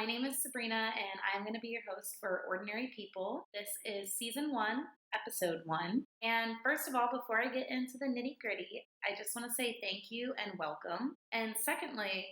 My name is Sabrina, and I'm going to be your host for Ordinary People. This is season 1, episode 1. And first of all, before I get into the nitty gritty, I just want to say thank you and welcome. And secondly,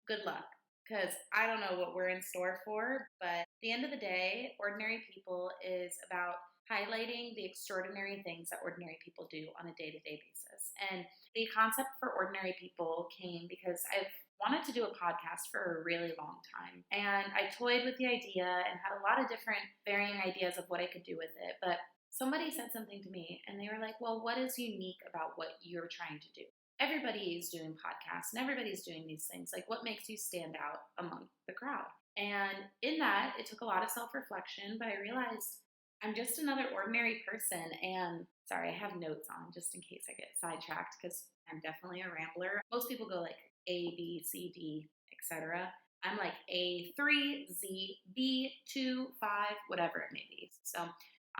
good luck, because I don't know what we're in store for, but at the end of the day, Ordinary People is about highlighting the extraordinary things that ordinary people do on a day-to-day basis. And the concept for Ordinary People came because I've wanted to do a podcast for a really long time. And I toyed with the idea and had a lot of different varying ideas of what I could do with it. But somebody said something to me and they were like, well, what is unique about what you're trying to do? Everybody is doing podcasts and everybody's doing these things. Like, what makes you stand out among the crowd? And in that, it took a lot of self-reflection, but I realized I'm just another ordinary person. And sorry, I have notes on just in case I get sidetracked because I'm definitely a rambler. Most people go like A, B, C, D, etc. I'm like A3, Z, B, 2, 5, whatever it may be. So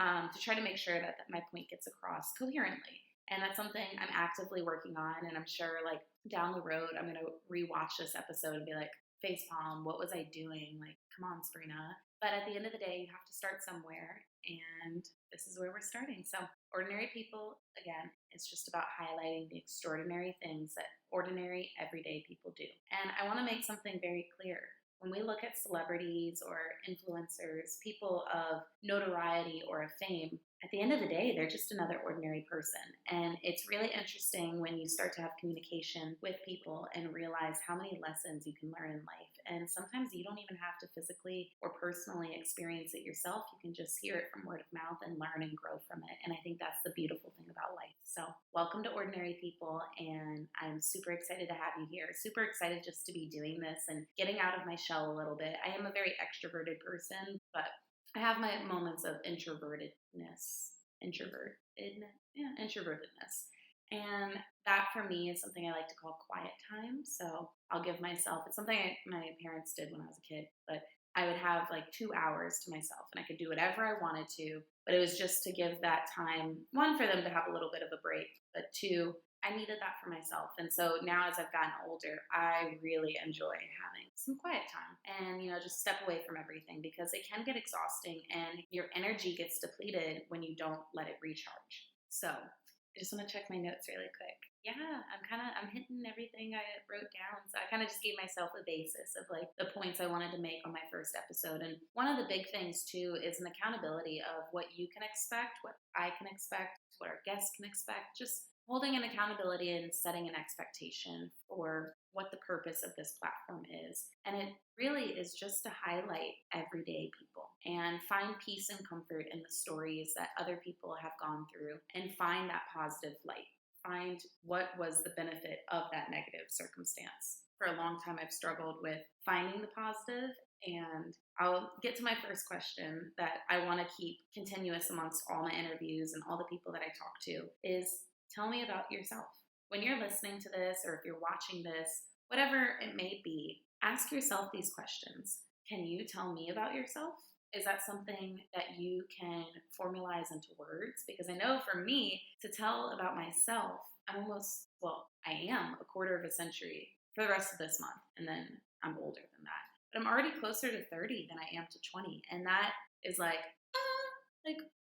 to try to make sure that my point gets across coherently. And that's something I'm actively working on. And I'm sure like down the road, I'm going to rewatch this episode and be like, facepalm, what was I doing? Like, come on, Sabrina. But at the end of the day, you have to start somewhere. And this is where we're starting. So Ordinary People, again, it's just about highlighting the extraordinary things that ordinary, everyday people do. And I want to make something very clear. When we look at celebrities or influencers, people of notoriety or of fame, at the end of the day, they're just another ordinary person. And it's really interesting when you start to have communication with people and realize how many lessons you can learn in life. And sometimes you don't even have to physically or personally experience it yourself. You can just hear it from word of mouth and learn and grow from it. And I think that's the beautiful thing about life. So welcome to Ordinary People. And I'm super excited to have you here. Super excited just to be doing this and getting out of my shell a little bit. I am a very extroverted person, but I have my moments of introvertedness. And that for me is something I like to call quiet time. So I'll give myself, it's something my parents did when I was a kid, but I would have like 2 hours to myself and I could do whatever I wanted to. But it was just to give that time, one, for them to have a little bit of a break, but two, I needed that for myself. And so now as I've gotten older, I really enjoy having some quiet time and, just step away from everything because it can get exhausting and your energy gets depleted when you don't let it recharge. So I just want to check my notes really quick. Yeah, I'm hitting everything I wrote down. So I kind of just gave myself a basis of like the points I wanted to make on my first episode. And one of the big things too is an accountability of what you can expect, what I can expect, what our guests can expect, just holding an accountability and setting an expectation for what the purpose of this platform is. And it really is just to highlight everyday people and find peace and comfort in the stories that other people have gone through and find that positive light. Find what was the benefit of that negative circumstance. For a long time, I've struggled with finding the positive, and I'll get to my first question that I want to keep continuous amongst all my interviews and all the people that I talk to is, tell me about yourself. When you're listening to this or if you're watching this, whatever it may be, ask yourself these questions. Can you tell me about yourself? Is that something that you can formalize into words? Because I know for me, to tell about myself, I am a quarter of a century for the rest of this month. And then I'm older than that. But I'm already closer to 30 than I am to 20. And that is like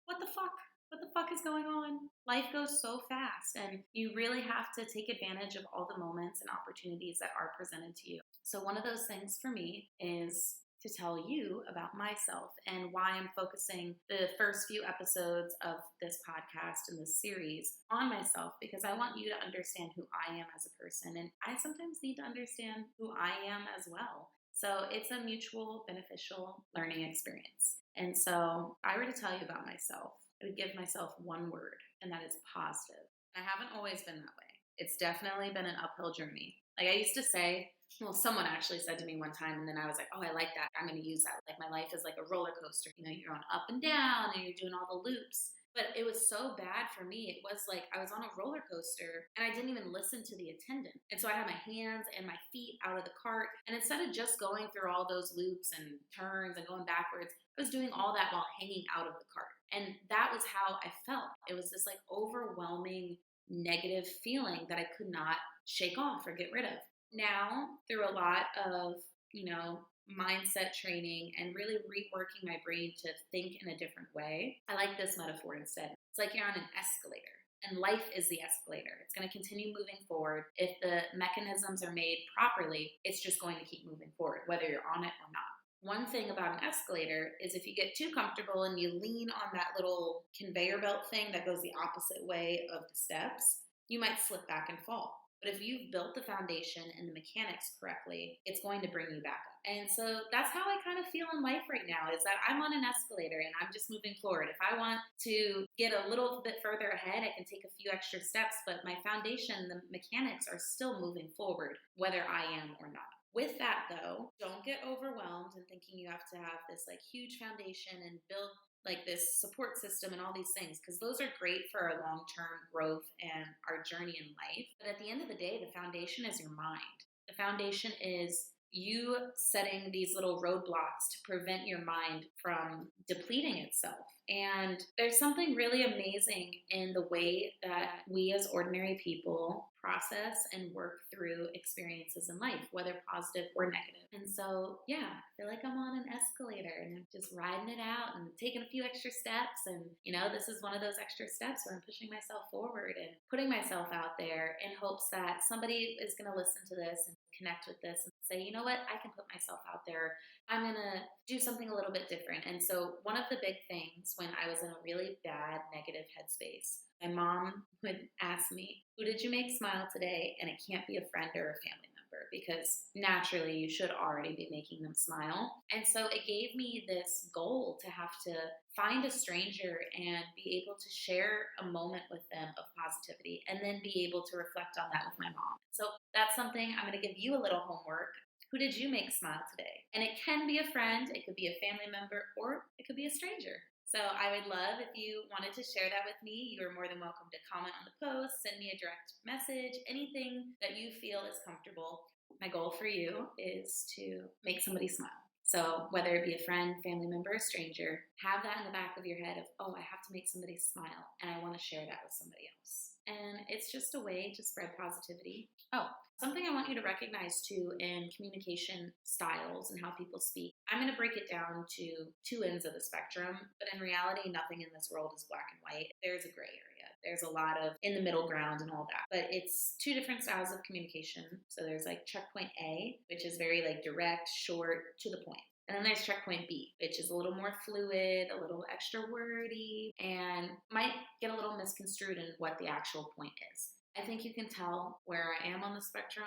what the fuck? What the fuck is going on? Life goes so fast and you really have to take advantage of all the moments and opportunities that are presented to you. So one of those things for me is to tell you about myself and why I'm focusing the first few episodes of this podcast and this series on myself, because I want you to understand who I am as a person. And I sometimes need to understand who I am as well. So it's a mutual beneficial learning experience. And so if I were to tell you about myself, I would give myself one word, and that is positive. I haven't always been that way. It's definitely been an uphill journey. Like I used to say, someone actually said to me one time, and then I was like, oh, I like that. I'm going to use that. Like my life is like a roller coaster. You're going up and down and you're doing all the loops. But it was so bad for me. It was like I was on a roller coaster and I didn't even listen to the attendant. And so I had my hands and my feet out of the cart. And instead of just going through all those loops and turns and going backwards, I was doing all that while hanging out of the cart. And that was how I felt. It was this like overwhelming negative feeling that I could not shake off or get rid of. Now, through a lot of mindset training and really reworking my brain to think in a different way. I like this metaphor instead. It's like you're on an escalator. And life is the escalator. It's going to continue moving forward. If the mechanisms are made properly, it's just going to keep moving forward, whether you're on it or not. One thing about an escalator is if you get too comfortable and you lean on that little conveyor belt thing that goes the opposite way of the steps, you might slip back and fall. But if you've built the foundation and the mechanics correctly, it's going to bring you back up. And so that's how I kind of feel in life right now, is that I'm on an escalator and I'm just moving forward. If I want to get a little bit further ahead, I can take a few extra steps, but my foundation, the mechanics are still moving forward, whether I am or not. With that though, don't get overwhelmed and thinking you have to have this like huge foundation and build like this support system and all these things, because those are great for our long-term growth and our journey in life. But at the end of the day, the foundation is your mind. The foundation is you setting these little roadblocks to prevent your mind from depleting itself. And there's something really amazing in the way that we as ordinary people process and work through experiences in life, whether positive or negative. And so, yeah, I feel like I'm on an escalator and I'm just riding it out and taking a few extra steps. And, this is one of those extra steps where I'm pushing myself forward and putting myself out there in hopes that somebody is going to listen to this and connect with this and say, you know what, I can put myself out there. I'm going to do something a little bit different. And so one of the big things when I was in a really bad negative headspace, my mom would ask me, who did you make smile today? And it can't be a friend or a family member, because naturally you should already be making them smile. And so it gave me this goal to have to find a stranger and be able to share a moment with them of positivity and then be able to reflect on that with my mom. So that's something I'm going to give you a little homework. Who did you make smile today? And it can be a friend, it could be a family member, or it could be a stranger. So I would love if you wanted to share that with me. You are more than welcome to comment on the post, send me a direct message, anything that you feel is comfortable. My goal for you is to make somebody smile. So whether it be a friend, family member, or stranger, have that in the back of your head of, oh, I have to make somebody smile and I want to share that with somebody else. And it's just a way to spread positivity. Oh, something I want you to recognize too in communication styles and how people speak. I'm going to break it down to two ends of the spectrum, but in reality, nothing in this world is black and white. There's a gray area. There's a lot of in the middle ground and all that, but it's two different styles of communication. So there's like checkpoint A, which is very like direct, short, to the point. And then there's checkpoint B, which is a little more fluid, a little extra wordy, and might get a little misconstrued in what the actual point is. I think you can tell where I am on the spectrum,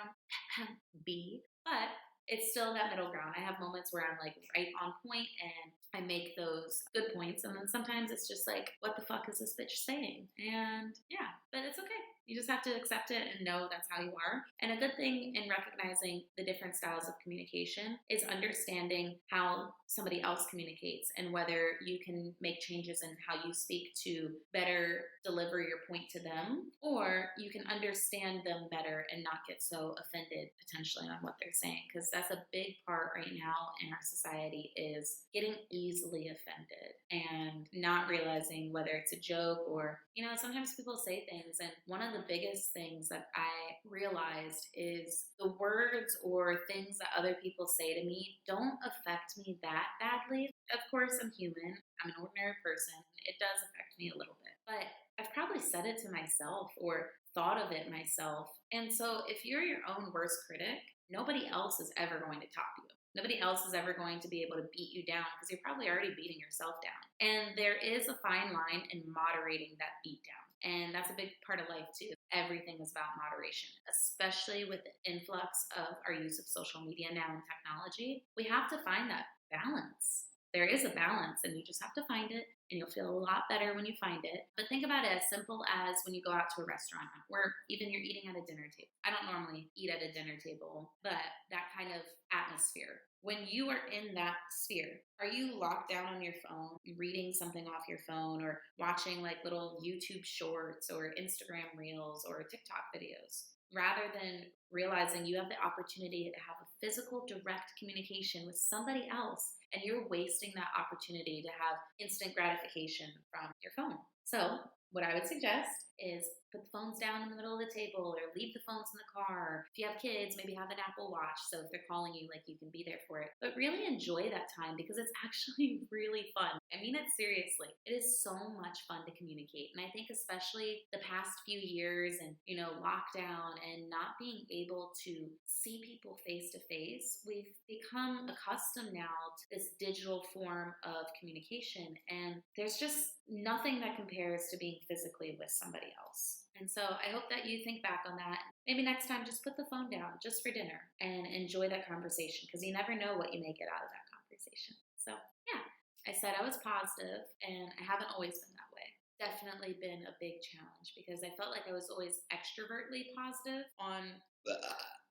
B, but it's still that middle ground. I have moments where I'm like right on point and I make those good points. And then sometimes it's just like, what the fuck is this bitch saying? And yeah, but it's okay. You just have to accept it and know that's how you are. And a good thing in recognizing the different styles of communication is understanding how somebody else communicates and whether you can make changes in how you speak to better deliver your point to them, or you can understand them better and not get so offended potentially on what they're saying. Because that's a big part right now in our society, is getting easily offended and not realizing whether it's a joke or, sometimes people say things. And one of the biggest things that I realized is the words or things that other people say to me don't affect me that badly. Of course, I'm human. I'm an ordinary person. It does affect me a little bit. But I've probably said it to myself or thought of it myself. And so if you're your own worst critic, nobody else is ever going to top you. Nobody else is ever going to be able to beat you down because you're probably already beating yourself down. And there is a fine line in moderating that beat down. And that's a big part of life too. Everything is about moderation, especially with the influx of our use of social media now and technology. We have to find that balance. There is a balance and you just have to find it, and you'll feel a lot better when you find it. But think about it as simple as when you go out to a restaurant or even you're eating at a dinner table. I don't normally eat at a dinner table, but that kind of atmosphere. When you are in that sphere, are you locked down on your phone, reading something off your phone, or watching like little YouTube shorts or Instagram reels or TikTok videos? Rather than realizing you have the opportunity to have a physical, direct communication with somebody else, and you're wasting that opportunity to have instant gratification from your phone. So what I would suggest is put the phones down in the middle of the table or leave the phones in the car. If you have kids, maybe have an Apple Watch so if they're calling you, like you can be there for it. But really enjoy that time because it's actually really fun. I mean it seriously. It is so much fun to communicate. And I think especially the past few years and, lockdown and not being able to see people face to face, we've become accustomed now to this digital form of communication. And there's just nothing that compares to being physically with somebody else. And so I hope that you think back on that. Maybe next time, just put the phone down just for dinner and enjoy that conversation because you never know what you may get out of that conversation. So, yeah, I said I was positive, and I haven't always been that way. Definitely been a big challenge because I felt like I was always extrovertly positive on,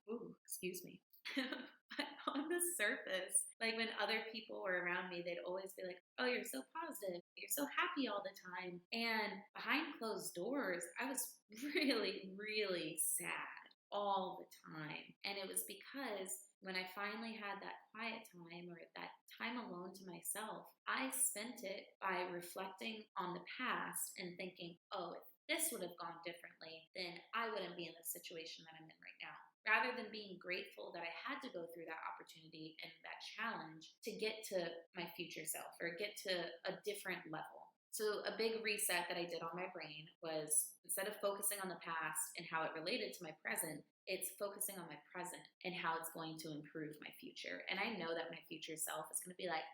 ooh, excuse me. But on the surface, like when other people were around me, they'd always be like, "Oh, you're so positive. You're so happy all the time." And behind closed doors, I was really, really sad all the time. And it was because when I finally had that quiet time or that time alone to myself, I spent it by reflecting on the past and thinking, oh, if this would have gone differently, then I wouldn't be in the situation that I'm in right now. Rather than being grateful that I had to go through that opportunity and that challenge to get to my future self or get to a different level. So, a big reset that I did on my brain was instead of focusing on the past and how it related to my present, it's focusing on my present and how it's going to improve my future. And I know that my future self is going to be like,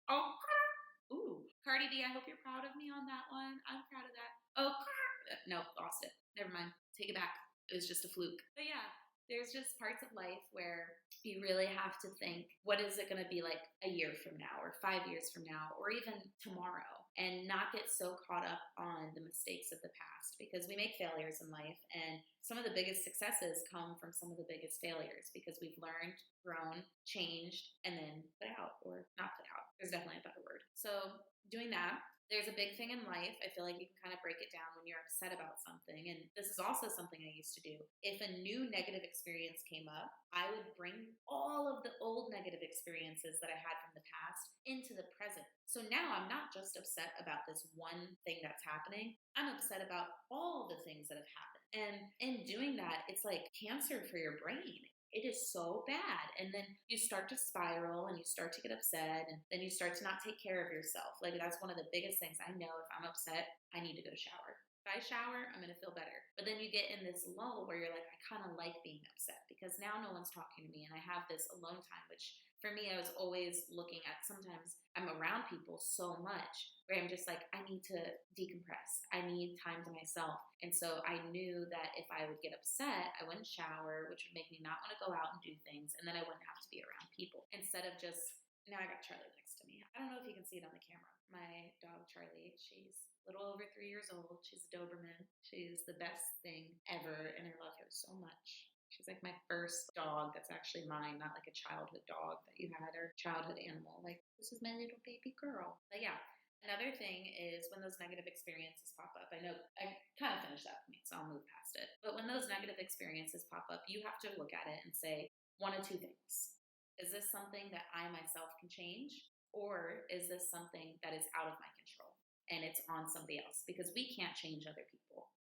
oh, ooh, Cardi B, I hope you're proud of me on that one. I'm proud of that. Oh, no, lost it. Never mind. Take it back. It was just a fluke. But yeah, there's just parts of life where you really have to think, what is it going to be like a year from now or 5 years from now or even tomorrow, and not get so caught up on the mistakes of the past because we make failures in life, and some of the biggest successes come from some of the biggest failures because we've learned, grown, changed, and then put out or not put out. There's definitely a better word. So doing that, there's a big thing in life. I feel like you can kind of break it down when you're upset about something. And this is also something I used to do. If a new negative experience came up, I would bring all of the old negative experiences that I had from the past into the present. So now I'm not just upset about this one thing that's happening. I'm upset about all the things that have happened. And in doing that, it's like cancer for your brain. It is so bad. And then you start to spiral and you start to get upset and then you start to not take care of yourself. Like that's one of the biggest things I know. If I'm upset, I need to go shower. If I shower, I'm going to feel better. But then you get in this lull where you're like, I kind of like being upset because now no one's talking to me and I have this alone time, which for me, I was always looking at, sometimes I'm around people so much where I'm just like, I need to decompress. I need time to myself. And so I knew that if I would get upset, I wouldn't shower, which would make me not want to go out and do things. And then I wouldn't have to be around people instead of just, now I got Charlie next to me. I don't know if you can see it on the camera. My dog, Charlie, she's a little over 3 years old. She's a Doberman. She's the best thing ever. And I love her so much. She's like my first dog that's actually mine, not like a childhood dog that you had or childhood animal. Like, this is my little baby girl. But yeah, another thing is when those negative experiences pop up. I know I kind of finished that for me, so I'll move past it. But when those negative experiences pop up, you have to look at it and say one of two things. Is this something that I myself can change? Or is this something that is out of my control and it's on somebody else? Because we can't change other people.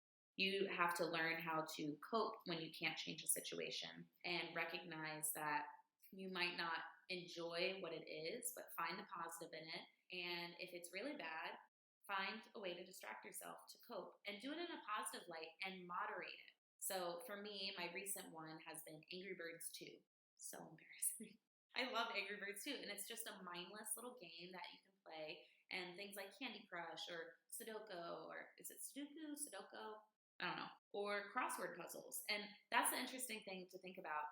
You have to learn how to cope when you can't change a situation and recognize that you might not enjoy what it is, but find the positive in it. And if it's really bad, find a way to distract yourself to cope and do it in a positive light and moderate it. So for me, my recent one has been Angry Birds 2. So embarrassing. I love Angry Birds 2, and it's just a mindless little game that you can play, and things like Candy Crush or Sudoku, or is it Sudoku, Sudoku? I don't know, or crossword puzzles. And that's the interesting thing to think about.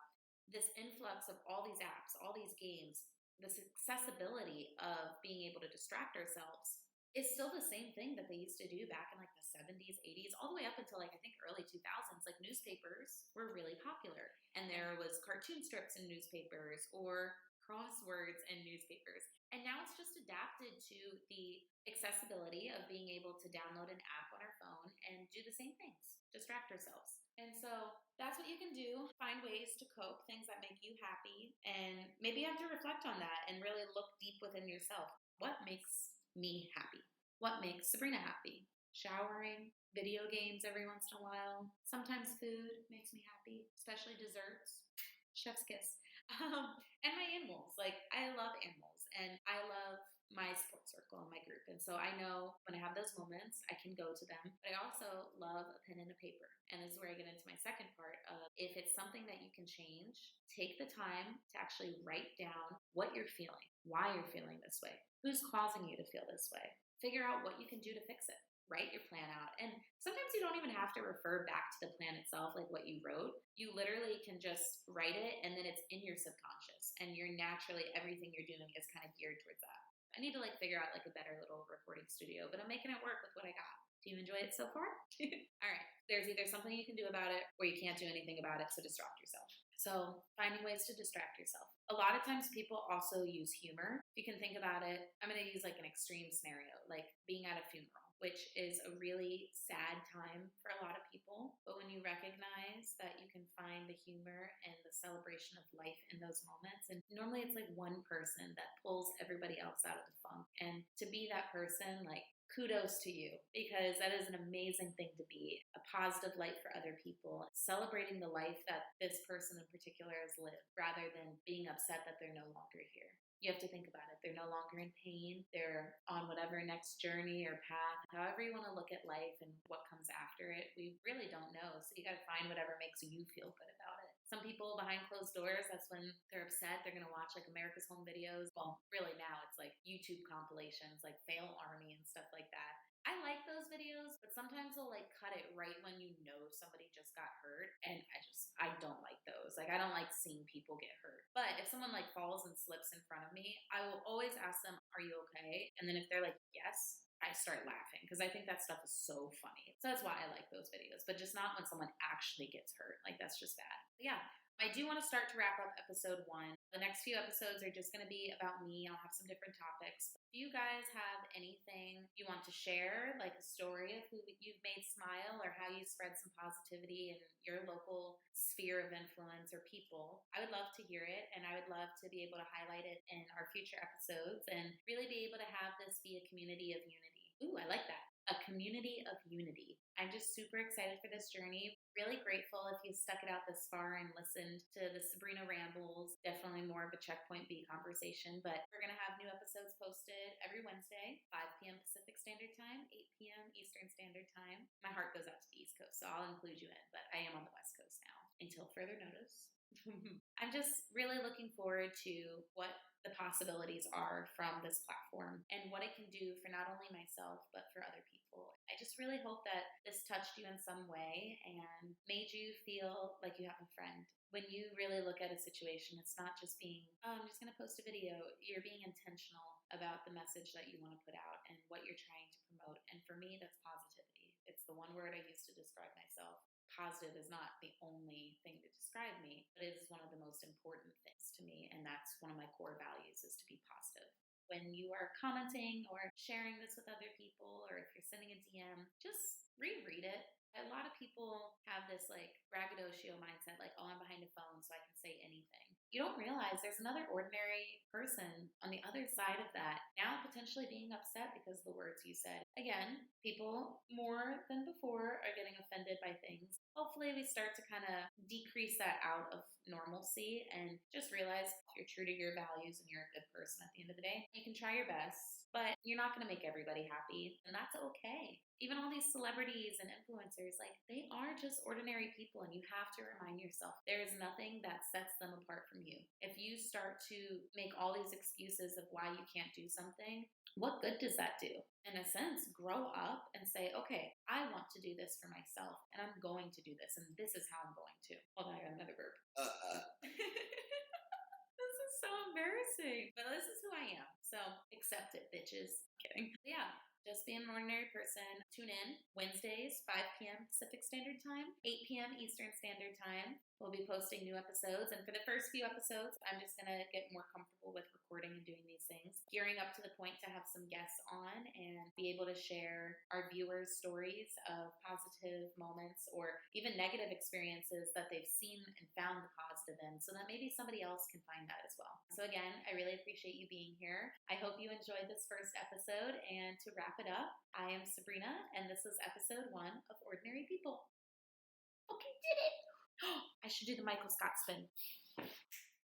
This influx of all these apps, all these games, this accessibility of being able to distract ourselves is still the same thing that they used to do back in like the 70s, 80s, all the way up until like I think early 2000s. Like newspapers were really popular, and there was cartoon strips in newspapers or crosswords in newspapers. And now it's just adapted to the accessibility of being able to download an app on our phone and do the same things, distract ourselves. And so that's what you can do. Find ways to cope, things that make you happy. And maybe you have to reflect on that and really look deep within yourself. What makes me happy? What makes Sabrina happy? showering, video games every once in a while. Sometimes food makes me happy, especially desserts. Chef's kiss. And my animals. Like, I love animals and I love my sports circle and my group. And so I know when I have those moments, I can go to them. But I also love a pen and a paper. And this is where I get into my second part of if it's something that you can change, take the time to actually write down what you're feeling, why you're feeling this way, who's causing you to feel this way. Figure out what you can do to fix it. Write your plan out. And sometimes you don't even have to refer back to the plan itself, like what you wrote. You literally can just write it and then it's in your subconscious. And you're naturally, everything you're doing is kind of geared towards that. I need to figure out a better little recording studio, but I'm making it work with what I got. Do you enjoy it so far? All right. There's either something you can do about it or you can't do anything about it, so distract yourself. So finding ways to distract yourself. A lot of times people also use humor. If you can think about it, I'm going to use an extreme scenario, like being at a funeral, which is a really sad time for a lot of people. But when you recognize that you can find the humor and the celebration of life in those moments, and normally it's one person that pulls everybody else out of the funk. And to be that person, kudos to you, because that is an amazing thing to be, a positive light for other people, celebrating the life that this person in particular has lived rather than being upset that they're no longer here. You have to think about it. They're no longer in pain. They're on whatever next journey or path. However you want to look at life and what comes after it, we really don't know. So you got to find whatever makes you feel good about it. Some people behind closed doors, that's when they're upset. They're going to watch America's Home Videos. Well, really now it's YouTube compilations, Fail Army and stuff like that. I like those videos, but sometimes they'll cut it right when you know somebody just got hurt. And I don't like those. I don't like seeing people get hurt. But if someone falls and slips in front of me, I will always ask them, are you okay? And then if they're yes, I start laughing because I think that stuff is so funny. So that's why I like those videos, but just not when someone actually gets hurt. That's just bad. But yeah, I do want to start to wrap up episode 1. The next few episodes are just going to be about me. I'll have some different topics. If you guys have anything you want to share, a story of who you've made smile or how you spread some positivity in your local sphere of influence or people, I would love to hear it. And I would love to be able to highlight it in our future episodes and really be able to have this be a community of unity. Ooh, I like that. A community of unity. I'm just super excited for this journey. Really grateful if you stuck it out this far and listened to the Sabrina rambles. Definitely more of a checkpoint B conversation, but we're going to have new episodes posted every Wednesday, 5 p.m. Pacific Standard Time, 8 p.m. Eastern Standard Time. My heart goes out to the East Coast, so I'll include you in, but I am on the West Coast now until further notice. I'm just really looking forward to what the possibilities are from this platform and what it can do for not only myself, but for other people. I just really hope that this touched you in some way and made you feel like you have a friend. When you really look at a situation, it's not just being, oh, I'm just going to post a video. You're being intentional about the message that you want to put out and what you're trying to promote. And for me, that's positivity. It's the one word I use to describe myself. Positive is not the only thing to describe me, but it is one of the most important things to me. And that's one of my core values, is to be positive. When you are commenting or sharing this with other people, or if you're sending a DM, just reread it. A lot of people have this braggadocio mindset, oh, I'm behind a phone so I can say anything. You don't realize there's another ordinary person on the other side of that, now potentially being upset because of the words you said. Again, people more than before are getting offended by things. Hopefully we start to kind of decrease that out of normalcy and just realize you're true to your values and you're a good person at the end of the day. You can try your best, but you're not going to make everybody happy, and that's okay. Even all these celebrities and influencers, they are just ordinary people, and you have to remind yourself there is nothing that sets them apart from you. If you start to make all these excuses of why you can't do something, what good does that do? In a sense, grow up and say, okay, I want to do this for myself, and I'm going to do this, and this is how I'm going to. Hold on, I got another burp. This is so embarrassing, but this is who I am. So accept it, bitches. Kidding. Yeah. Just be an ordinary person. Tune in Wednesdays, 5 p.m. Pacific Standard Time, 8 p.m. Eastern Standard Time. We'll be posting new episodes. And for the first few episodes, I'm just going to get more comfortable with recording and doing these things, gearing up to the point to have some guests on and be able to share our viewers' stories of positive moments or even negative experiences that they've seen and found the positive in, so that maybe somebody else can find that as well. So again, I really appreciate you being here. I hope you enjoyed this first episode. And to wrap it up, I am Sabrina, and this is episode 1 of Ordinary People. Okay, did it! I should do the Michael Scott spin.